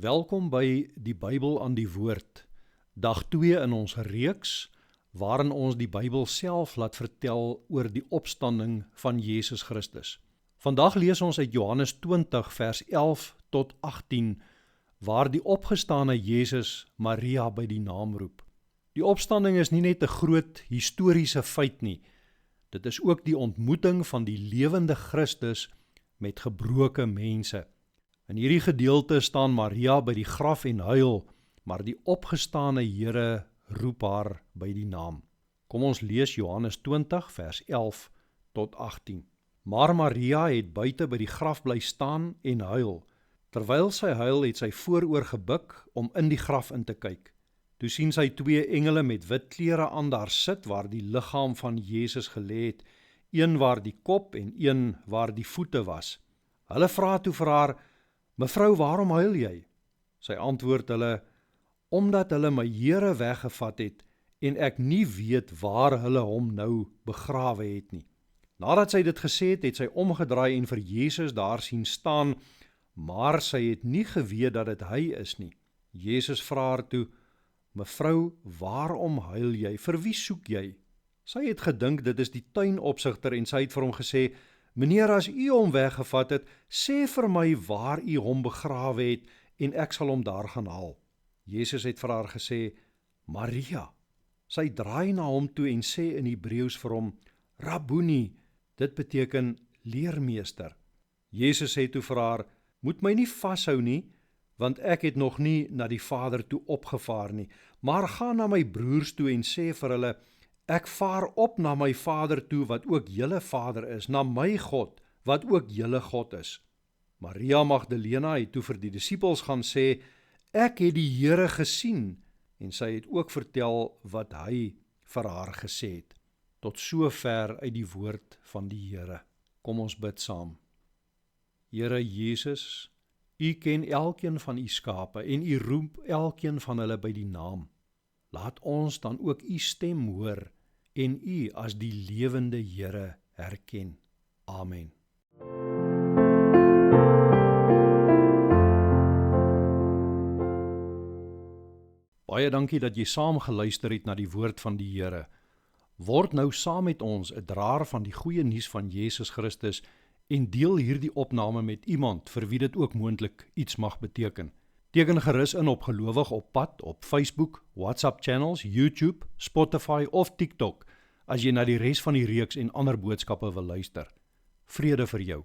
Welkom by die Bybel aan die Woord, dag 2 in ons reeks, waarin ons die Bybel self laat vertel oor die opstanding van Jesus Christus. Vandag lees ons uit Johannes 20 vers 11 tot 18, waar die opgestane Jesus Maria by die naam roep. Die opstanding is nie net 'n groot historiese feit nie, dit is ook die ontmoeting van die lewende Christus met gebroke mense. In hierdie gedeelte staan Maria by die graf en huil, maar die opgestane Here roep haar by die naam. Kom ons lees Johannes 20 vers 11 tot 18. Maar Maria het buite by die graf bly staan en huil. Terwyl sy huil, het sy vooroor gebuk om in die graf in te kyk. Toe sien sy 2 engele met wit klere aan daar sit waar die liggaam van Jesus gelê het, een waar die kop en een waar die voete was. Hulle vra toe vir haar: "Mevrou, waarom huil jy?" Sy antwoord hulle: "Omdat hulle my Here weggevat het en ek nie weet waar hulle hom nou begrawe het nie." Nadat sy dit gesê het, het sy omgedraai en vir Jesus daar sien staan, maar sy het nie geweet dat dit hy is nie. Jesus vra haar toe: "Mevrou, waarom huil jy? Vir wie soek jy?" Sy het gedink dit is die tuinopsigter en sy het vir hom gesê: "Meneer, as u hom weggevat het, sê vir my waar u hom begrawe het en ek sal hom daar gaan haal." Jesus het vir haar gesê: "Maria." Sy draai na hom toe en sê in Hebreëus vir hom: "Rabboni," dit beteken leermeester. Jesus sê toe vir haar: "Moet my nie vashou nie, want ek het nog nie na die Vader toe opgevaar nie, maar gaan na my broers toe en sê vir hulle: Ek vaar op na my Vader toe, wat ook julle Vader is, na my God, wat ook julle God is." Maria Magdalena het toe vir die disippels gaan sê: "Ek het die Here gesien," en sy het ook vertel wat hy vir haar gesê het. Tot sover uit die woord van die Here. Kom ons bid saam. Here Jesus, u ken elkeen van u skape en u roep elkeen van hulle by die naam. Laat ons dan ook u stem hoor en u as die lewende Here herken. Amen. Baie dankie dat jy saam geluister het na die woord van die Here. Word nou saam met ons 'n draer van die goeie nuus van Jesus Christus en deel hierdie opname met iemand vir wie dit ook moontlik iets mag beteken. Teken gerus in op Gelowig op Pad op Facebook, WhatsApp channels, YouTube, Spotify of TikTok as jy na die res van die reeks en ander boodskappe wil luister. Vrede vir jou.